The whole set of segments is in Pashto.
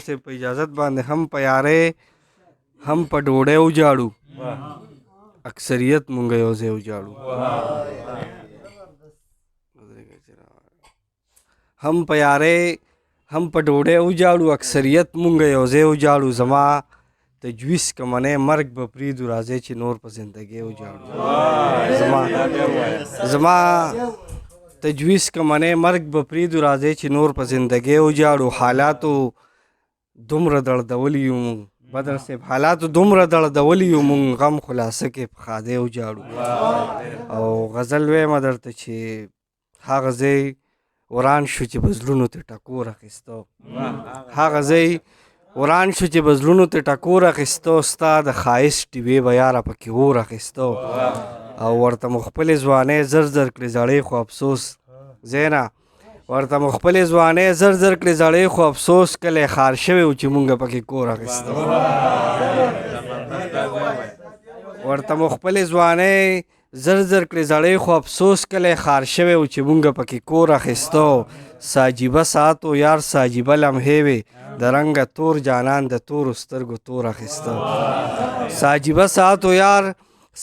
से په اجازت باندې هم په یارې هم په ډوډۍ وجاړو اکثریت مونږ یو ځای وجاړو هم په یارې هم په ډوډۍ وجاړو اکثریت مونږ یو ځای وجاړو زما تجویز کمنې مرګ به پریږدو راځئ چې نور په زندګۍ وجاړو زما تجویز کمنې مرګ به پریږدو راځئ چې نور په زندګۍ وجاړو حالاتو دومره دړدولي یو مونږ بدر صاحب حالاتو دومره دړدولي یو مونږ غم خلاصه کې په ښادۍ وجاړو او غزل ویمه درته چې هغه ځای وران شو چې په زړونو ته ټکور اخیسته هغه ځای وران شو چې په زړونو ته ټکور اخیسته ستا د ښایست ډیوې به یاره پکې اور اخیسته او ورته مو خپلې ځوانۍ زر زر کړې زړې خو افسوس زینا ورته مو خپلې ځوانۍ زر زر کړې زړې خو افسوس کلی خار شوی و چې مونږ پکې کور اخیسته ورته مو خپلې ځوانۍ زر زر کړې زړې خو افسوس کلی خار شوی و چې مونږ پکې کور اخیسته ساجیبه ساعتو یار ساجیبه لمحې وې د رنګه تور جانان د تورو سترګو تور اخیسته ساجیبه ساعتو یار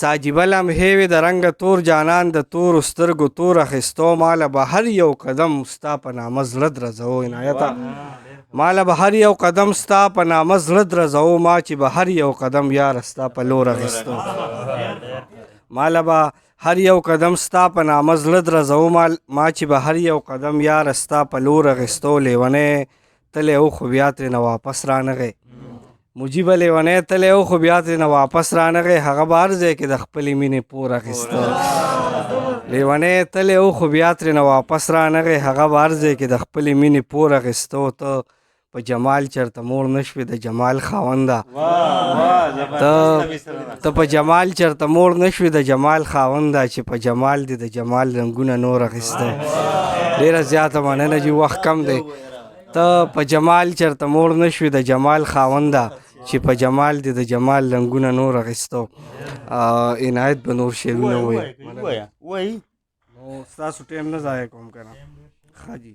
ساجیبه لمحې وې د رنګه تور جانان د تورو سترګو تور اخیستو ماله به هر یو قدم ستا په نامه زړه درزو عنایته ماله به هر یو قدم ستا په نامه زړه درزو ما چې به هر یو قدم یاره ستا په لور اخیستو ماله به هر یو قدم ستا په نامه زړه درزو ما چې به هر یو قدم یاره ستا په لور اخیستو لیونی تلی او خو بیا ترېنه واپس رانغی مجیبه لیونی تلی او خو بیا ترېنه واپس رانغی هغه به هر ځای کې د خپلې مینې پور اخیسته لیونی تلی او خو بیا ترېنه واپس رانغی هغه به هر ځای کې د خپلې مینې پور اخیسته ته په جمال چرته موړ نه شوې د جمال خاونده ته په جمال چرته موړ نه شوې د جمال خاونده چې په جمال دې د جمال رنګونه نور اخیسته ډېره زیاته مننه جي وخت کم دی ته په جمال چرته موړ نه شوې د جمال خاونده چې په جمال دې د جمال رنګونه نور اخیستو عنایت به نور شعرونه ووایي نو ستاسو ټایم نه ضایع کوم که نه ښه جي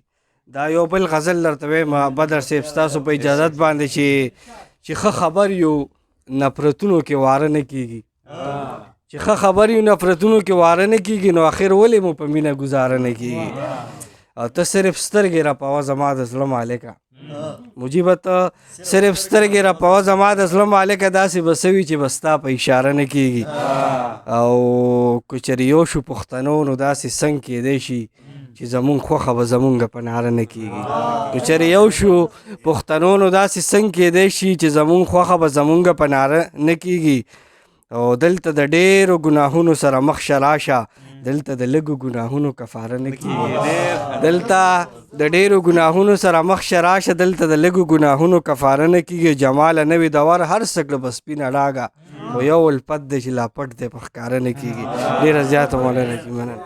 دا یو بل غزل درته وایم بدر صاحب ستاسو په اجازت باندې چې ښه خبر یو نفرتونو کې واره نه کیږي چې ښه خبر یو نفرتونو کې واره نه کیږي نو آخر ولې مو په مینه ګزاره نه کیږي او ته صرف سترګې راپوه زما د زړه مالکه مجیبه ته صرف سترګې راپوه زما د زړه مالکه داسې به څه وي چې به ستا په اشاره نه کیږي او که چېرې یو شو پښتنو نو داسې څنګ کیدی شي چې زمونږ خوښه به زمونږ په ناره نه کیږي که چېرې یو شو پښتنو نو داسې څنګ کیدی شي چې زمونږ خوښه به زمونږ په ناره نه کیږي او دلته د ډېرو ګناهونو سره مخ شه راشه دلته د لږو ګناهونو کفاره نه کیږي دلته د ډېرو ګناهونو سره مخ شه راشه دلته د لږو ګناهونو کفاره نه کیږي جماله نوې دور هر څه کړه به سپینه ډاګه خو یو الفت دی چې لا پټ دی په ښکاره نه کیږي ډېره زیاته مننه